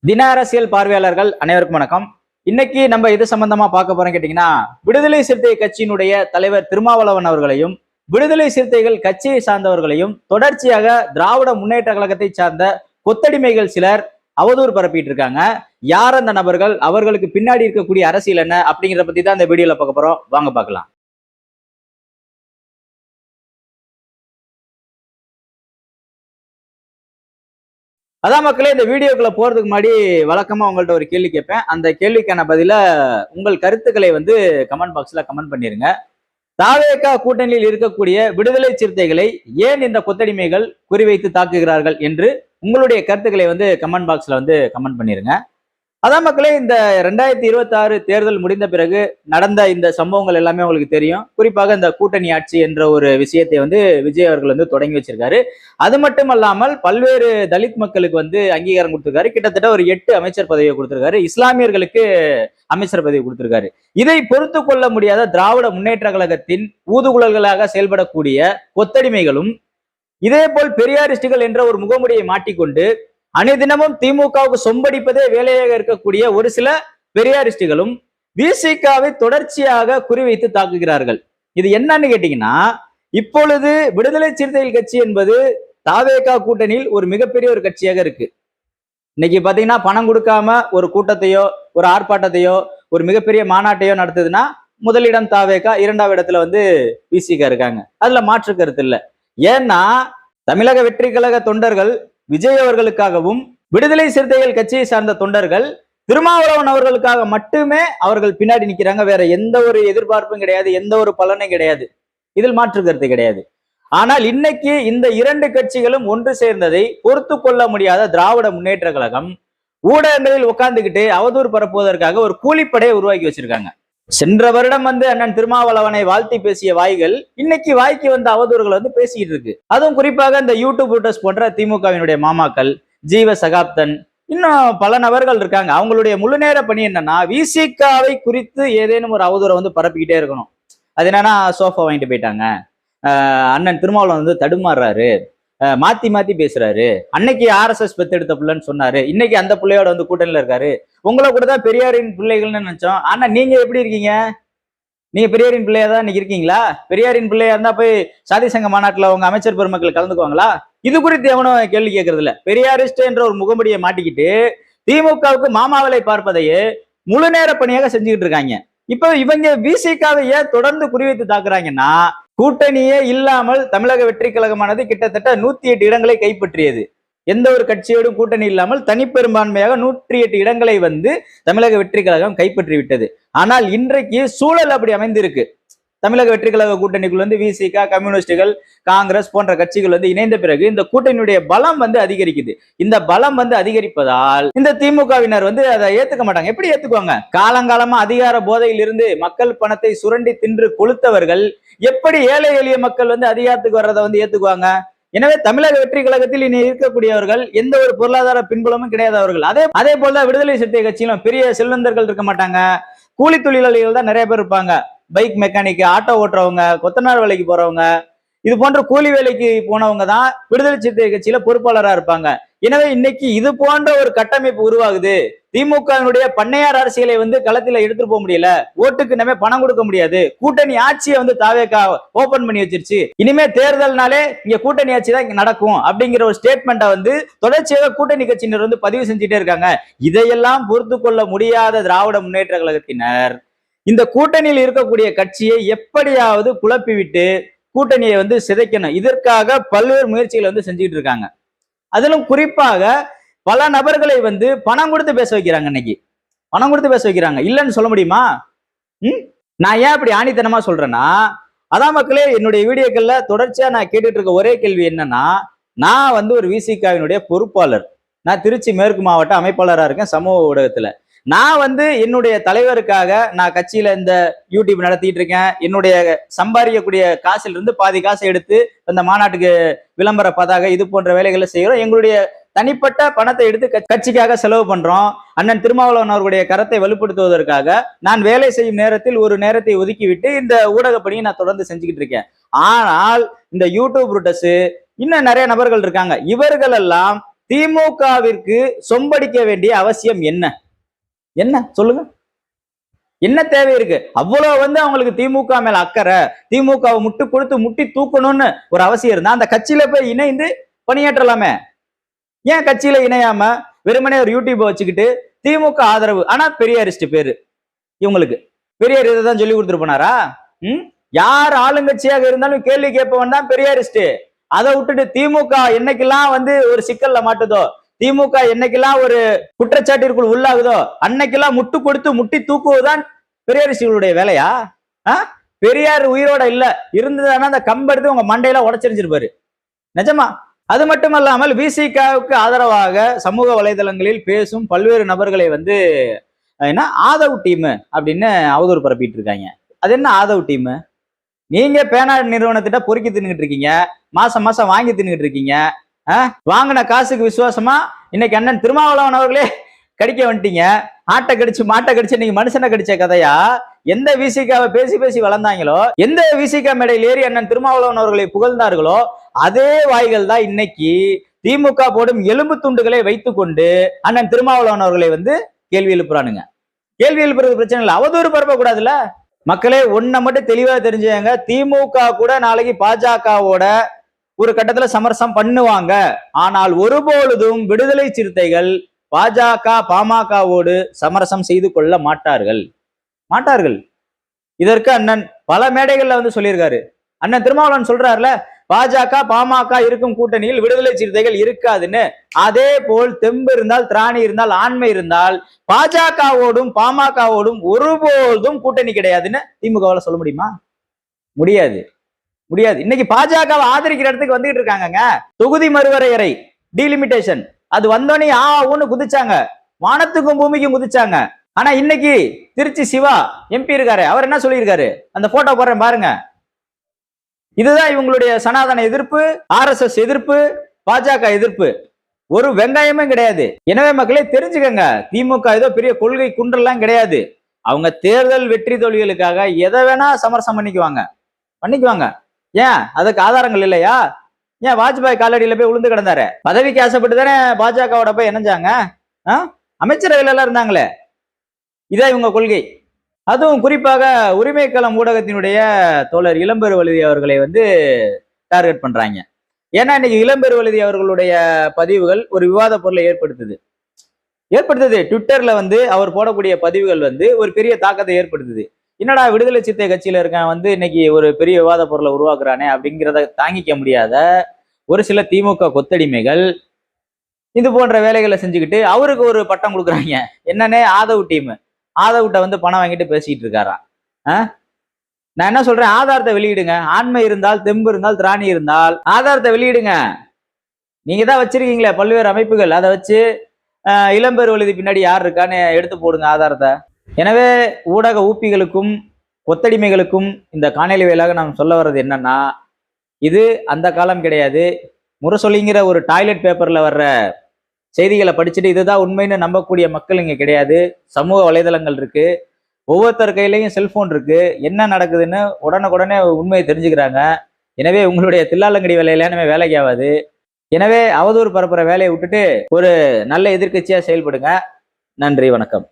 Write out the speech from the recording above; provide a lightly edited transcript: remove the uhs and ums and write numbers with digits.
தின அரசியல் பார்வையாளர்கள் அனைவருக்கும் வணக்கம். இன்னைக்கு நம்ம இது சம்பந்தமா பார்க்க போறோம் கேட்டீங்கன்னா, விடுதலை சிறுத்தை கட்சியினுடைய தலைவர் திருமாவளவன் அவர்களையும் விடுதலை சிறுத்தைகள் கட்சியை சார்ந்தவர்களையும் தொடர்ச்சியாக திராவிட முன்னேற்ற கழகத்தை சார்ந்த கொத்தடிமைகள் சிலர் அவதூறு பரப்பிட்டு இருக்காங்க. யார் அந்த நபர்கள், அவர்களுக்கு பின்னாடி இருக்கக்கூடிய அரசியல் என்ன அப்படிங்கிறத பத்தி தான் இந்த வீடியோல பார்க்க போறோம். வாங்க பார்க்கலாம். அதான் மக்களே, இந்த வீடியோக்குள்ள போறதுக்கு முன்னாடி வழக்கமா உங்கள்ட்ட ஒரு கேள்வி கேட்பேன். அந்த கேள்விக்கான பதில உங்கள் கருத்துக்களை கமெண்ட் பாக்ஸ்ல கமெண்ட் பண்ணிருங்க. தாவேகா கூட்டணியில் இருக்கக்கூடிய விடுதலை சிறுத்தைகளை ஏன் இந்த கொத்தடிமைகள் குறிவைத்து தாக்குகிறார்கள் என்று உங்களுடைய கருத்துக்களை கமெண்ட் பாக்ஸ்ல கமெண்ட் பண்ணிருங்க. அதான் மக்களே, இந்த 2026 தேர்தல் முடிந்த பிறகு நடந்த இந்த சம்பவங்கள் எல்லாமே உங்களுக்கு தெரியும். குறிப்பாக இந்த கூட்டணி ஆட்சி என்ற ஒரு விஷயத்தை விஜய் அவர்கள் தொடங்கி வச்சிருக்காரு. அது மட்டும் அல்லாமல் பல்வேறு தலித் மக்களுக்கு அங்கீகாரம் கொடுத்திருக்காரு. கிட்டத்தட்ட ஒரு 8 அமைச்சர் பதவியை கொடுத்திருக்காரு. இஸ்லாமியர்களுக்கு அமைச்சர் பதவி கொடுத்திருக்காரு. இதை பொறுத்து கொள்ள முடியாத திராவிட முன்னேற்ற கழகத்தின் ஊதுகுழல்களாக செயல்படக்கூடிய கொத்தடிமைகளும் இதே போல் பெரியாரிஸ்டுகள் என்ற ஒரு முகமுடியை மாட்டிக்கொண்டு அனைதினமும் திமுகவுக்கு சொம்படிப்பதே வேலையாக இருக்கக்கூடிய ஒரு சில பெரியாரிஸ்டுகளும் விசிகாவை தொடர்ச்சியாக குறிவைத்து தாக்குகிறார்கள். இது என்னன்னு கேட்டீங்கன்னா, இப்பொழுது விடுதலை சிறுத்தைகள் கட்சி என்பது தாவேகா கூட்டணியில் ஒரு மிகப்பெரிய ஒரு கட்சியாக இருக்கு. இன்னைக்கு பாத்தீங்கன்னா, பணம் கொடுக்காம ஒரு கூட்டத்தையோ ஒரு ஆர்ப்பாட்டத்தையோ ஒரு மிகப்பெரிய மாநாட்டையோ நடத்துதுன்னா முதலிடம் தாவேகா, இரண்டாவது இடத்துல விசிகா இருக்காங்க. அதுல மாற்று கருத்து இல்லை. ஏன்னா தமிழக வெற்றி கழக தொண்டர்கள் விஜய் அவர்களுக்காகவும் விடுதலை சிறுத்தைகள் கட்சியை சார்ந்த தொண்டர்கள் திருமாவளவன் அவர்களுக்காக மட்டுமே அவர்கள் பின்னாடி நிக்கிறாங்க. வேற எந்த ஒரு எதிர்பார்ப்பும் கிடையாது, எந்த ஒரு பலனும் கிடையாது. இதில் மாற்று கருத்து கிடையாது. ஆனால் இன்னைக்கு இந்த 2 கட்சிகளும் ஒன்று சேர்ந்ததை பொறுத்து கொள்ள முடியாத திராவிட முன்னேற்ற கழகம் ஊடகங்களில் உட்கார்ந்துகிட்டு அவதூறு பரப்புவதற்காக ஒரு கூலிப்படையை உருவாக்கி வச்சிருக்காங்க. சென்ற வருடம் அண்ணன் திருமாவளவனை வாழ்த்தி பேசிய வாய்கள் இன்னைக்கு வாய்க்கு அவதூறுகளை பேசிக்கிட்டு இருக்கு. அதுவும் குறிப்பாக இந்த யூடியூப் ரூட்டர்ஸ் போன்ற திமுகவினுடைய மாமாக்கள், ஜீவ சகாப்தன், இன்னும் பல நபர்கள் இருக்காங்க. அவங்களுடைய முழு நேர பணி என்னன்னா, விசிகாவை குறித்து ஏதேனும் ஒரு அவதூறை பரப்பிக்கிட்டே இருக்கணும். அது என்னன்னா, சோஃபா வாங்கிட்டு போயிட்டாங்க, அண்ணன் திருமாவளவன் தடுமாறுறாரு, மாத்தி மாத்தி பேசுறாரு, அன்னைக்கு ஆர்எஸ்எஸ் பெத்தெடுத்த பிள்ளைன்னு சொன்னாரு, இன்னைக்கு அந்த பிள்ளையோட கூட்டணியில இருக்காரு, உங்களை கூட தான் பெரியாரின் பிள்ளைகள்னு நினைச்சோம், ஆனா நீங்க எப்படி இருக்கீங்க? நீங்க பெரியாரின் பிள்ளையா தான் இன்னைக்கு இருக்கீங்களா? பெரியாரின் பிள்ளையா இருந்தா போய் சாதி சங்க மாநாட்டுல உங்க அமைச்சர் பெருமக்கள் கலந்துக்குவாங்களா? இது குறித்து எவனும் கேள்வி கேட்கறது இல்ல. பெரியாரிஸ்ட் என்ற ஒரு முகமுடியை மாட்டிக்கிட்டு திமுகவுக்கு மாமாவலை பார்ப்பதையே முழு நேர பணியாக செஞ்சுக்கிட்டு இருக்காங்க. இப்ப இவங்க விசிகாவை ஏன் தொடர்ந்து குறிவைத்து தாக்குறாங்கன்னா, கூட்டணியே இல்லாமல் தமிழக வெற்றி கழகமானது கிட்டத்தட்ட 108 இடங்களை கைப்பற்றியது. எந்த ஒரு கட்சியோடும் கூட்டணி இல்லாமல் தனிப்பெரும்பான்மையாக 108 இடங்களை தமிழக வெற்றி கழகம் கைப்பற்றி விட்டது. ஆனால் இன்றைக்கு சூழல் அப்படி அமைந்திருக்கு. தமிழக வெற்றி கழக கூட்டணிக்குள் விசிகா, கம்யூனிஸ்டுகள், காங்கிரஸ் போன்ற கட்சிகள் இணைந்த பிறகு இந்த கூட்டணியுடைய பலம் அதிகரிக்குது. இந்த பலம் அதிகரிப்பதால் இந்த திமுகவினர் அதை ஏத்துக்க மாட்டாங்க. எப்படி ஏத்துக்குவாங்க? காலங்காலமா அதிகார போதையில் இருந்து மக்கள் பணத்தை சுரண்டி தின்று கொளுத்தவர்கள் எப்படி ஏழை எளிய மக்கள் அதிகாரத்துக்கு வர்றதை ஏத்துக்குவாங்க? எனவே தமிழக வெற்றி கழகத்தில் இனி இருக்கக்கூடியவர்கள் எந்த ஒரு பொருளாதார பின்புலமும் கிடையாதவர்கள். அதே போல விடுதலை சிறுத்தை கட்சியிலும் பெரிய செல்வந்தர்கள் இருக்க மாட்டாங்க. கூலி தொழிலாளிகள் தான் நிறைய பேர் இருப்பாங்க. பைக் மெக்கானிக், ஆட்டோ ஓட்டுறவங்க, கொத்தனார் வேலைக்கு போறவங்க, இது போன்ற கூலி வேலைக்கு போனவங்க தான் விடுதலை சிறுத்தை கட்சியில பொறுப்பாளரா இருப்பாங்க. எனவே இன்னைக்கு இது போன்ற ஒரு கட்டமைப்பு உருவாகுது. திமுகவினுடைய பண்ணையார் அரசியலை களத்துல எடுத்துட்டு போக முடியல, ஓட்டுக்கு நம்ம பணம் கொடுக்க முடியாது, கூட்டணி ஆட்சியை தாவேகா ஓபன் பண்ணி வச்சிருச்சு, இனிமே தேர்தல்னாலே இங்க கூட்டணி ஆட்சி தான் இங்க நடக்கும் அப்படிங்கிற ஒரு ஸ்டேட்மெண்ட்டை தொடர்ச்சியாக கூட்டணி கட்சியினர் பதிவு செஞ்சுட்டே இருக்காங்க. இதையெல்லாம் பொறுத்து கொள்ள முடியாத திராவிட முன்னேற்ற கழகத்தினர் இந்த கூட்டணியில் இருக்கக்கூடிய கட்சியை எப்படியாவது குழப்பி விட்டு கூட்டணியை சிதைக்கணும். இதற்காக பல்வேறு முயற்சிகளை செஞ்சுட்டு இருக்காங்க. அதிலும் குறிப்பாக பல நபர்களை பணம் கொடுத்து பேச வைக்கிறாங்க. இன்னைக்கு பணம் கொடுத்து பேச வைக்கிறாங்க, இல்லைன்னு சொல்ல முடியுமா? நான் ஏன் அப்படி ஆணித்தனமா சொல்றேன்னா, அதான் மக்களே, என்னுடைய வீடியோக்கள்ல தொடர்ச்சியா நான் கேட்டுட்டு இருக்க ஒரே கேள்வி என்னன்னா, நான் ஒரு விசிகாவினுடைய பொறுப்பாளர், நான் திருச்சி மேற்கு மாவட்ட அமைப்பாளராக இருக்கேன் சமூக ஊடகத்துல. நான் என்னுடைய தலைவருக்காக நான் கட்சியில இந்த யூடியூப் நடத்திட்டு இருக்கேன். என்னுடைய சம்பாதிக்கக்கூடிய காசில் இருந்து பாதி காசை எடுத்து அந்த மாநாட்டுக்கு விளம்பர பதாக இது போன்ற வேலைகளை செய்கிறோம். எங்களுடைய தனிப்பட்ட பணத்தை எடுத்து கட்சிக்காக செலவு பண்றோம். அண்ணன் திருமாவளவன் அவர்களுடைய கரத்தை வலுப்படுத்துவதற்காக நான் வேலை செய்யும் நேரத்தில் ஒரு நேரத்தை ஒதுக்கிவிட்டு இந்த ஊடக பணியை நான் தொடர்ந்து செஞ்சுக்கிட்டு இருக்கேன். ஆனால் இந்த யூடியூப் ரூட்டர்ஸ் இன்னும் நிறைய நபர்கள் இருக்காங்க. இவர்கள் எல்லாம் திமுகவிற்கு சொம்படிக்க வேண்டிய அவசியம் என்ன? என்ன சொல்லுங்க? என்ன தேவை இருக்கு? அவ்வளவு அவங்களுக்கு திமுக மேல அக்கறை, திமுகவை முட்டு கொடுத்து முட்டி தூக்கணும்னு ஒரு அவசியம் இருந்தா அந்த கட்சியில போய் இணைந்து பணியாற்றலாமே. ஏன் கட்சியில இணையாம வெறுமனே ஒரு யூடியூப் வச்சுக்கிட்டு திமுக ஆதரவு, ஆனா பெரியாரிஸ்ட் பேரு இவங்களுக்கு. பெரியார் இதைதான் சொல்லி கொடுத்துட்டு போனாரா? யார் ஆளுங்கட்சியாக இருந்தாலும் கேள்வி கேட்பவன் தான் பெரியாரிஸ்ட். அதை விட்டுட்டு திமுக என்னைக்கெல்லாம் ஒரு சிக்கல்ல மாட்டுதோ, திமுக என்னைக்கெல்லாம் ஒரு குற்றச்சாட்டிற்குள் உள்ளாகுதோ அன்னைக்கெல்லாம் முட்டு கொடுத்து முட்டி தூக்குவதுதான் பெரியாரிஸ்டுகளுடைய வேலையா? பெரியார் உயிரோட இல்ல, இருந்ததுன்னா அந்த கம்பெடுத்து உங்க மண்டையில உடைச்சிருப்பாரு. நிஜமா. அது மட்டுமல்லாமல் விசிகாவுக்கு ஆதரவாக சமூக வலைதளங்களில் பேசும் பல்வேறு நபர்களை என்ன ஆதவ் டீம் அப்படின்னு அவதூறு பரப்பிட்டு இருக்காங்க. அது என்ன ஆதவ் டீம்? நீங்க பேனா நிறுவனத்திட்ட பொறுக்கி தின்னுட்டு இருக்கீங்க, மாசம் மாசம் வாங்கி தின்னுட்டு இருக்கீங்க. வாங்கின காசுக்கு விசுவாசமா இன்னைக்கு அண்ணன் திருமாவளவன் அவர்களே கடிக்க வந்துட்டீங்க. ஆட்டை கடிச்சு மாட்டை கடிச்சு நீங்க மனுஷனை கடிச்ச கதையா? எந்த விசிகாவை பேசி பேசி வளர்ந்தாங்களோ, எந்த விசிகா மேடையில் ஏறி அண்ணன் திருமாவளவன் அவர்களை புகழ்ந்தார்களோ அதே வாய்கள் தான் இன்னைக்கு திமுக போடும் எலும்பு துண்டுகளை வைத்துக் கொண்டு அண்ணன் திருமாவளவன் அவர்களை கேள்வி எழுப்புறானுங்க. கேள்வி எழுப்புறது பிரச்சனை இல்லை, அவதூறு பரப்ப கூடாதுல்ல. மக்களே ஒன்ன மட்டும் தெளிவா தெரிஞ்சுங்க, திமுக கூட நாளைக்கு பாஜகவோட ஒரு கட்டத்துல சமரசம் பண்ணுவாங்க. ஆனால் ஒருபொழுதும் விடுதலை சிறுத்தைகள் பாஜக பாமகவோடு சமரசம் செய்து கொள்ள மாட்டார்கள். இதற்கு அண்ணன் பல மேடைகள்ல சொல்லியிருக்காரு. அண்ணன் திருமாவளவன் சொல்றாருல, பாஜக பாமக இருக்கும் கூட்டணியில் விடுதலை சிறுத்தைகள் இருக்காதுன்னு. அதே போல் தெம்பு இருந்தால், திராணி இருந்தால், ஆண்மை இருந்தால் பாஜகவோடும் பாமகவோடும் ஒருபோதும் கூட்டணி கிடையாதுன்னு திமுகவால சொல்ல முடியுமா? முடியாது. இன்னைக்கு பாஜகவை ஆதரிக்கிற இடத்துக்கு வந்துகிட்டு இருக்காங்க. தொகுதி மறுவரையறை டீலிமிட்டேஷன் அது வந்தோடனே ஒண்ணு குதிச்சாங்க, வானத்துக்கும் பூமிக்கும் குதிச்சாங்க. ஆனா இன்னைக்கு திருச்சி சிவா எம்பி இருக்காரு, அவர் என்ன சொல்லியிருக்காரு? அந்த போட்டோ போடுறேன் பாருங்க. இதுதான் இவங்களுடைய சனாதன எதிர்ப்பு, RSS எதிர்ப்பு, பாஜக எதிர்ப்பு. ஒரு வெங்காயமும் கிடையாது. எனவே மக்களே தெரிஞ்சுக்கங்க, திமுக ஏதோ பெரிய கொள்கை குன்றெல்லாம் கிடையாது. அவங்க தேர்தல் வெற்றி தோல்விகளுக்காக எதை வேணா சமரசம் பண்ணிக்குவாங்க. ஏன் அதுக்கு ஆதாரங்கள் இல்லையா? ஏன் வாஜ்பாய் காலடியில போய் உளுந்து கிடந்தாரு? பதவிக்கு ஆசைப்பட்டு தானே பாஜகவோட போய் இணைஞ்சாங்க. அமைச்சரவையில எல்லாம் இருந்தாங்களே. இதான் இவங்க கொள்கை. அதுவும் குறிப்பாக உரிமை களம் ஊடகத்தினுடைய தோழர் இளம்பெருவழுதி அவர்களை டார்கெட் பண்றாங்க. ஏன்னா இன்னைக்கு இளம்பெருவழுதி அவர்களுடைய பதிவுகள் ஒரு விவாத பொருளை ஏற்படுத்துது. ட்விட்டர்ல அவர் போடக்கூடிய பதிவுகள் ஒரு பெரிய தாக்கத்தை ஏற்படுத்துது. என்னடா விடுதலை சிறுத்தை கட்சியில இருக்கான் இன்னைக்கு ஒரு பெரிய விவாத பொருளை உருவாக்குறானே அப்படிங்கிறத தாங்கிக்க முடியாத ஒரு சில திமுக கொத்தடிமைகள் இது போன்ற வேலைகளை செஞ்சுக்கிட்டு அவருக்கு ஒரு பட்டம் கொடுக்குறாங்க. என்னன்னே ஆதவ் டீம். ஆதவ்கிட்ட பணம் வாங்கிட்டு பேசிக்கிட்டு இருக்காராம். நான் என்ன சொல்றேன், ஆதாரத்தை வெளியிடுங்க. ஆண்மை இருந்தால், தெம்பு இருந்தால், திராணி இருந்தால் ஆதாரத்தை வெளியிடுங்க. நீங்க தான் வச்சிருக்கீங்களே பல்வேறு அமைப்புகள், அதை வச்சு இளம்பெருவழுதி பின்னாடி யார் இருக்கான்னு எடுத்து போடுங்க ஆதாரத்தை. எனவே ஊடக ஊப்பிகளுக்கும் கொத்தடிமைகளுக்கும் இந்த காணொலி வாயிலாக நாம் சொல்ல வர்றது என்னன்னா, இது அந்த காலம் கிடையாது. முரசொலிங்கிற ஒரு டாய்லெட் பேப்பர்ல வர்ற செய்திகளை படிச்சுட்டு இதுதான் உண்மைன்னு நம்பக்கூடிய மக்கள் இங்க கிடையாது. சமூக வலைதளங்கள் இருக்கு, ஒவ்வொருத்தர் கையிலையும் செல்போன் இருக்கு. என்ன நடக்குதுன்னு உடனுக்குடனே உண்மையை தெரிஞ்சுக்கிறாங்க. எனவே உங்களுடைய தில்லாலங்கடி வேலையில வேலைக்கு ஆகாது. எனவே அவதூறு பரப்புற வேலையை விட்டுட்டு ஒரு நல்ல எதிர்க்கட்சியா செயல்படுங்க. நன்றி, வணக்கம்.